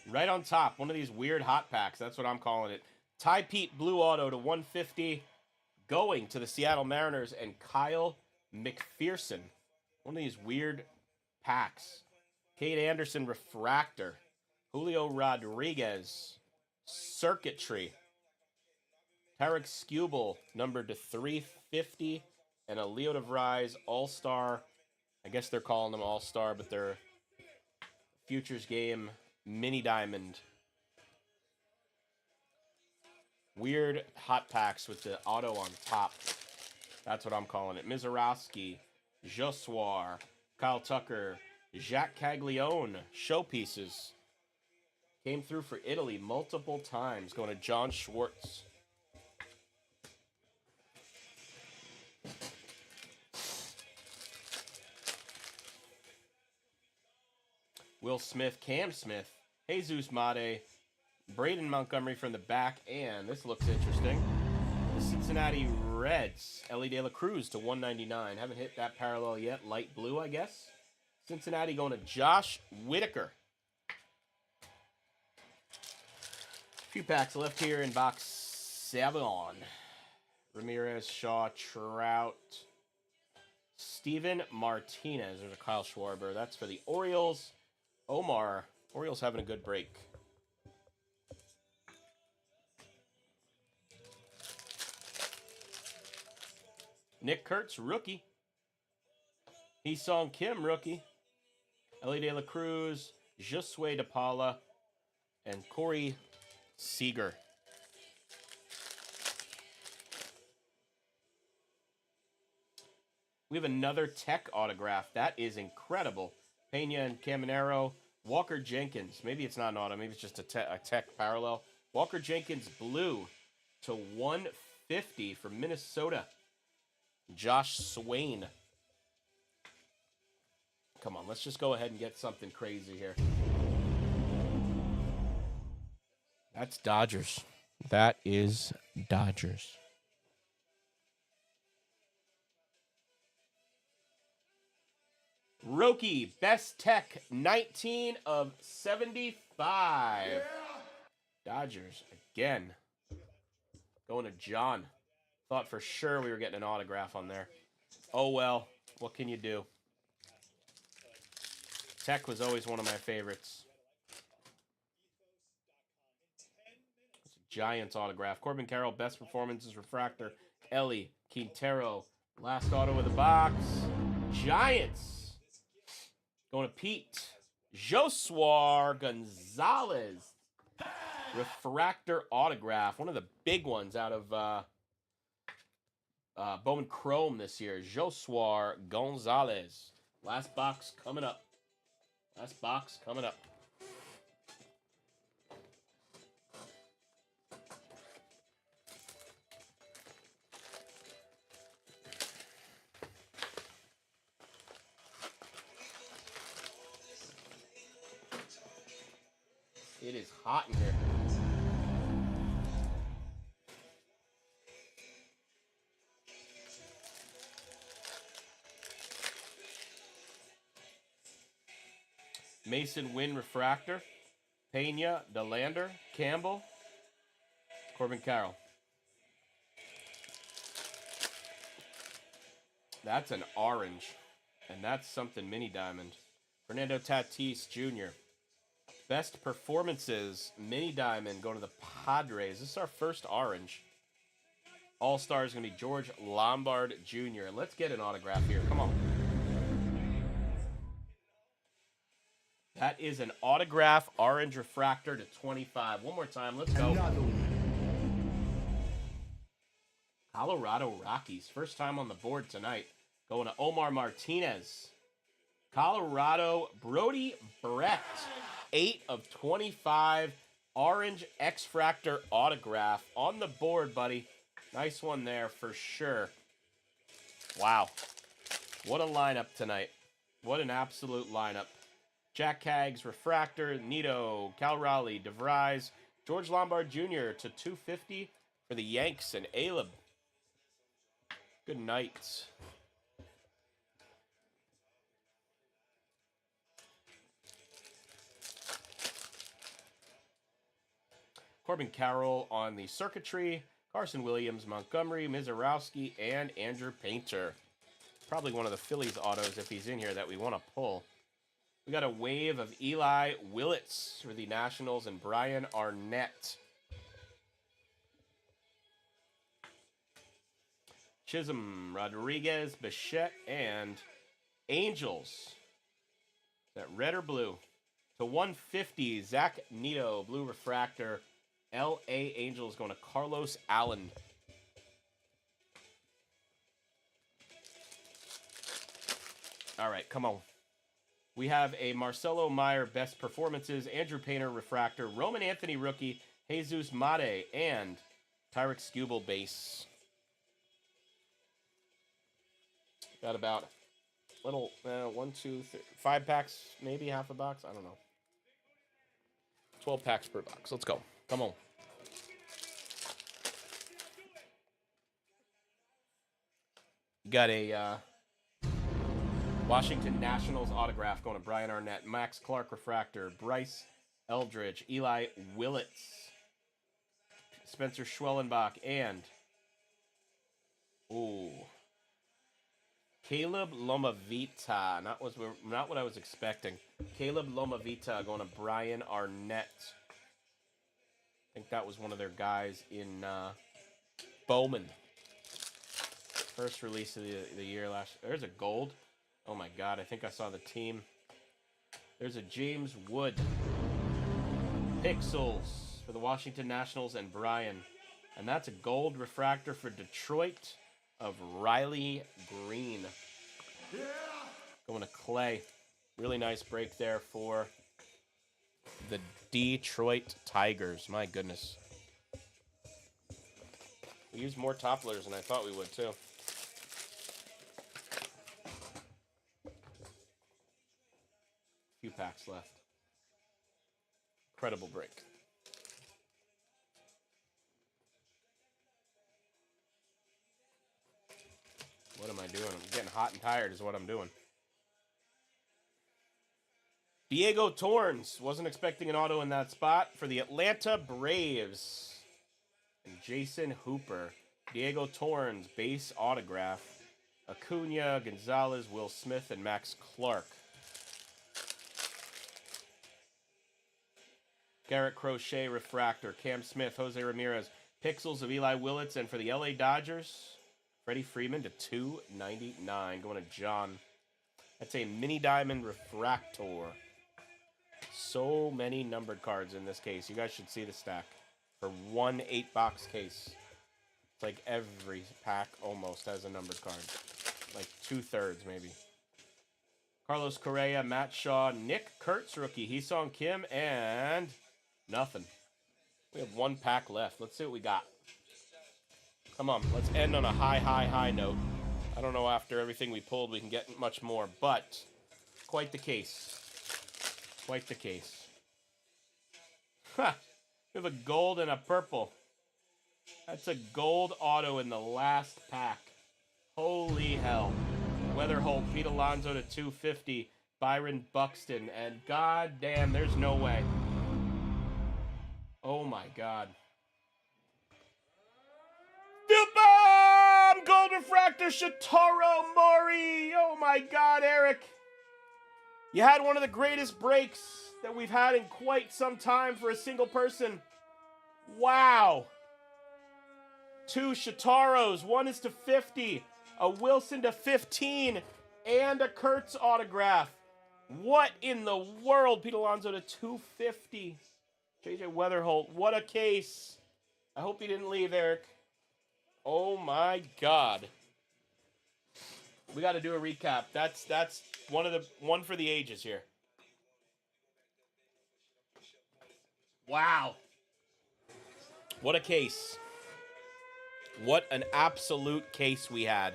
Right on top, one of these weird hot packs. That's what I'm calling it. Ty Pete Blue Auto to 150, going to the Seattle Mariners, and Kyle McPherson. One of these weird packs. Kate Anderson refractor, Julio Rodriguez circuitry, Tarek Skubal numbered to 350, and a Leo DeVries All-Star. I guess they're calling them All-Star, but they're Futures Game Mini Diamond. Weird hot packs with the auto on top. That's what I'm calling it. Mizorowski, Josuar, Kyle Tucker, Jacques Caglione, showpieces. Came through for Italy multiple times, going to John Schwartz. Will Smith, Cam Smith, Jesus Mate, Braden Montgomery from the back, and this looks interesting. The Cincinnati Reds, Ellie De La Cruz to 199. Haven't hit that parallel yet. Light blue, I guess. Cincinnati going to Josh Whitaker. A few packs left here in box 7. Ramirez, Shaw, Trout, Steven Martinez. There's a Kyle Schwarber. That's for the Orioles. Omar. Orioles having a good break. Nick Kurtz, rookie. Hee-Sung Kim, rookie. Ellie De La Cruz, Josue DePaula, and Corey Seager. We have another Tech autograph. That is incredible. Pena and Caminero. Walker Jenkins. Maybe it's not an auto. Maybe it's just a Tech parallel. Walker Jenkins blue to 150 from Minnesota. Josh Swain. Come on, let's just go ahead and get something crazy here. That's Dodgers. That is Dodgers. Rookie, best tech, 19 of 75. Yeah. Dodgers, again. Going to John. Thought for sure we were getting an autograph on there. Oh, well. What can you do? Tech was always one of my favorites. It's a Giants autograph. Corbin Carroll, best performances, refractor. Ellie, Quintero, last auto of the box. Giants. Going to Pete. Josuar Gonzalez. Refractor autograph. One of the big ones out of Bowman Chrome this year. Josuar Gonzalez. Last box coming up. Last box coming up. It is hot in here. Mason Wynn refractor. Pena, DeLander, Campbell, Corbin Carroll. That's an orange. And that's something mini diamond. Fernando Tatis Jr. Best performances, mini diamond going to the Padres. This is our first orange. All-star is going to be George Lombard Jr. Let's get an autograph here. Come on. That is an autograph orange refractor to 25. One more time. Let's go. Colorado Rockies. First time on the board tonight. Going to Omar Martinez. Colorado Brody Brett. 8 of 25. Orange X-Fractor autograph on the board, buddy. Nice one there for sure. Wow. What a lineup tonight. What an absolute lineup. Jack Caggs, Refractor, Nito, Cal Raleigh, DeVries, George Lombard Jr. to 250 for the Yanks and Aleb. Good night. Corbin Carroll on the circuitry. Carson Williams, Montgomery, Mizorowski, and Andrew Painter. Probably one of the Phillies autos if he's in here that we want to pull. We got a wave of Eli Willits for the Nationals and Brian Arnett. Chisholm, Rodriguez, Bichette, and Angels. Is that red or blue? To 150, Zach Nito, blue refractor. L.A. Angels going to Carlos Allen. All right, come on. We have a Marcelo Meyer best performances, Andrew Painter refractor, Roman Anthony rookie, Jesus Mate, and Tyreek Skubal base. Got about little 1, 2, 3, 5 packs, maybe half a box. I don't know. 12 packs per box. Let's go. Come on. Got a Washington Nationals autograph going to Brian Arnett, Max Clark refractor, Bryce Eldridge, Eli Willits, Spencer Schwellenbach, and Caleb Lomavita. Not what I was expecting. Caleb Lomavita going to Brian Arnett. I think that was one of their guys in Bowman. First release of the year last. There's a gold. Oh my God! I think I saw the team There's a James Wood. Pixels for the Washington Nationals and Brian. And that's a gold refractor for Detroit of Riley Green. Going to Clay. Really nice break there for the Detroit Tigers. My goodness. We used more topplers than I thought we would, too. Few packs left. Incredible break. What am I doing? I'm getting hot and tired is what I'm doing. Diego Torrens. Wasn't expecting an auto in that spot for the Atlanta Braves. And Jason Hooper. Diego Torrens, base autograph. Acuna, Gonzalez, Will Smith, and Max Clark. Garrett Crochet, refractor. Cam Smith, Jose Ramirez. Pixels of Eli Willits. And for the LA Dodgers, Freddie Freeman to 299. Going to John. That's a mini diamond refractor. So many numbered cards in this case. You guys should see the stack. For one 8-box case. It's like every pack almost has a numbered card. Like 2/3 maybe. Carlos Correa, Matt Shaw, Nick Kurtz rookie, Hee-Sung Kim, and nothing. We have one pack left. Let's see what we got. Come on, let's end on a high note. I don't know after everything we pulled we can get much more, but quite the case. Quite the case. Ha! We have a gold and a purple. That's a gold auto in the last pack. Holy hell. Weatherholt, Pete Alonso to 250. Byron Buxton, and goddamn, there's no way. Oh my god. Bomb! Gold refractor, Shotaro Mori. Oh my god, Eric. You had one of the greatest breaks that we've had in quite some time for a single person. Wow. 2 Shotaros. One is to 50. A Wilson to 15. And a Kurtz autograph. What in the world? Pete Alonso to 250. JJ Weatherholt. What a case. I hope he didn't leave, Eric. Oh my god. We got to do a recap. That's one for the ages here. Wow. What a case. What an absolute case we had.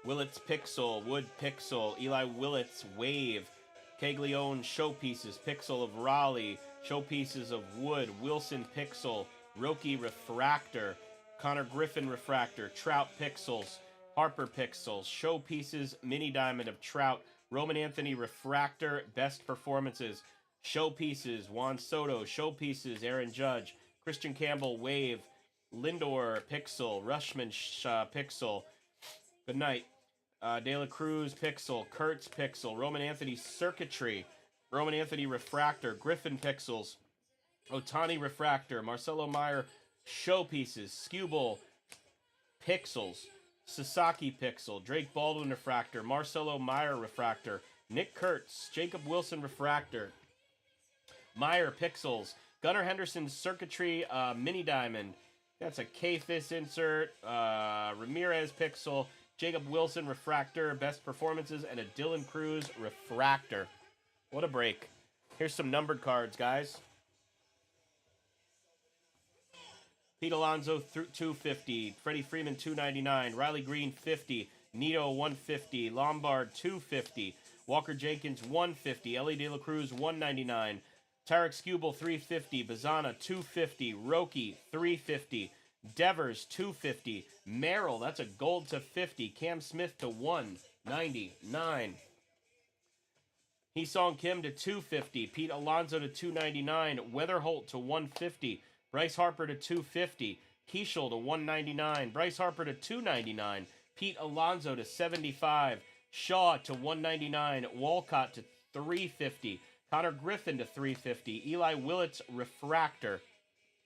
Willits Pixel, Wood Pixel, Eli Willits Wave, Caglione Showpieces, Pixel of Raleigh, Showpieces of Wood, Wilson Pixel, Roki Refractor, Connor Griffin Refractor, Trout Pixels, Harper Pixels, Showpieces Mini Diamond of Trout, Roman Anthony Refractor, Best Performances, Showpieces, Juan Soto, Showpieces, Aaron Judge, Christian Campbell Wave, Lindor Pixel, Rushman Pixel, good night, De La Cruz Pixel, Kurtz Pixel, Roman Anthony Circuitry, Roman Anthony Refractor, Griffin Pixels, Otani Refractor, Marcelo Meyer Showpieces, Skubal Pixels, Sasaki Pixel, Drake Baldwin Refractor, Marcelo Meyer Refractor, Nick Kurtz, Jacob Wilson Refractor, Meyer Pixels, Gunnar Henderson Circuitry Mini Diamond. That's a K-Fist insert. Ramirez Pixel, Jacob Wilson Refractor, Best Performances, and a Dylan Cruz Refractor. What a break. Here's some numbered cards, guys. Pete Alonso 250, Freddie Freeman 299, Riley Green 50, Nito 150, Lombard 250, Walker Jenkins 150, Ellie De La Cruz 199, Tarek Skubal 350, Bazana 250, Roki 350, Devers 250, Merrill, that's a gold to 50, Cam Smith to 199, Hee-Sung Kim to 250, Pete Alonso to 299, Weatherholt to 150, Bryce Harper to 250, Keishel to 199, Bryce Harper to 299, Pete Alonso to 75, Shaw to 199, Walcott to 350, Connor Griffin to 350, Eli Willits Refractor,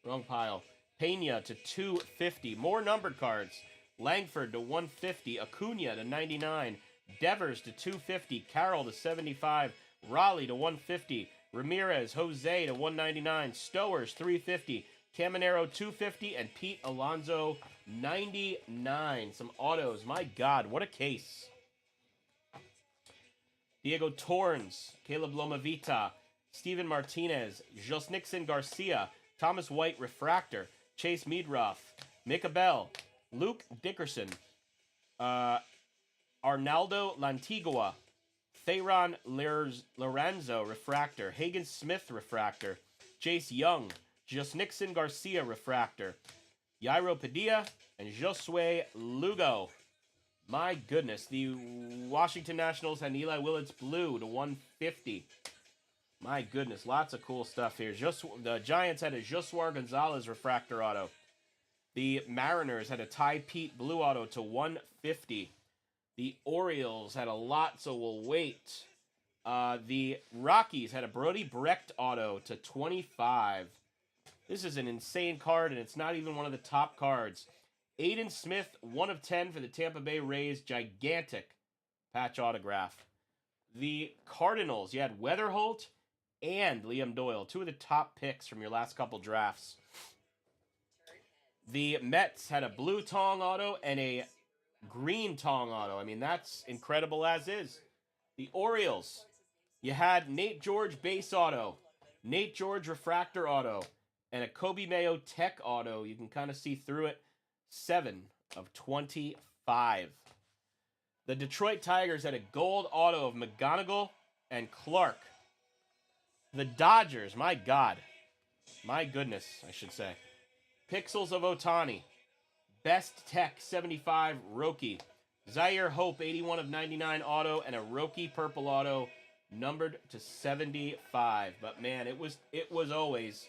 wrong pile, Pena to 250, more numbered cards, Langford to 150, Acuna to 99, Devers to 250. Carroll to 75. Raleigh to 150. Ramirez, Jose to 199. Stowers 350. Caminero 250. And Pete Alonso 99. Some autos. My God, what a case. Diego Torrens, Caleb Lomavita, Steven Martinez, Josnixon Garcia, Thomas White Refractor, Chase Meadroff, Micah Bell, Luke Dickerson, Arnaldo Lantigua, Theron Lorenzo Refractor, Hagen Smith Refractor, Chase Young, Josnixon Garcia Refractor, Yairo Padilla, and Josue Lugo. My goodness, the Washington Nationals had Eli Willits Blue to 150. My goodness, lots of cool stuff here. The Giants had a Josuar Gonzalez Refractor Auto. The Mariners had a Ty Pete Blue Auto to 150. The Orioles had a lot, so we'll wait. The Rockies had a Brody Brecht Auto to 25. This is an insane card, and it's not even one of the top cards. Aiden Smith, 1 of 10 for the Tampa Bay Rays. Gigantic patch autograph. The Cardinals, you had Weatherholt and Liam Doyle, 2 of the top picks from your last couple drafts. The Mets had a blue Tong auto and a green Tong auto. I mean, that's incredible as is. The Orioles, you had Nate George base auto, Nate George refractor auto, and a Kobe Mayo tech auto. You can kind of see through it. 7 of 25. The Detroit Tigers had a gold auto of McGonigal and Clark. The Dodgers, my God. My goodness, I should say. Pixels of Otani. Best Tech 75 Roki. Zaire Hope 81 of 99 auto and a Roki purple auto numbered to 75. But man, it was always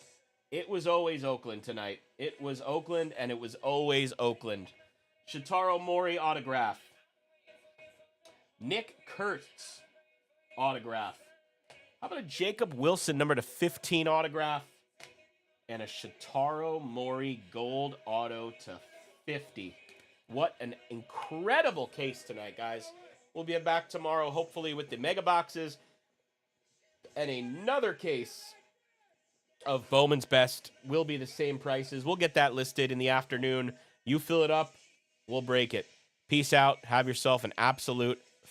Oakland tonight. It was Oakland, and it was always Oakland. Shintaro Mori autograph. Nick Kurtz autograph. How about a Jacob Wilson number to 15 autograph? And a Shintaro Mori gold auto to 50. What an incredible case tonight, guys. We'll be back tomorrow, hopefully, with the mega boxes and another case of Bowman's Best. Will be the same prices. We'll get that listed in the afternoon. You fill it up, we'll break it. Peace out. Have yourself an absolute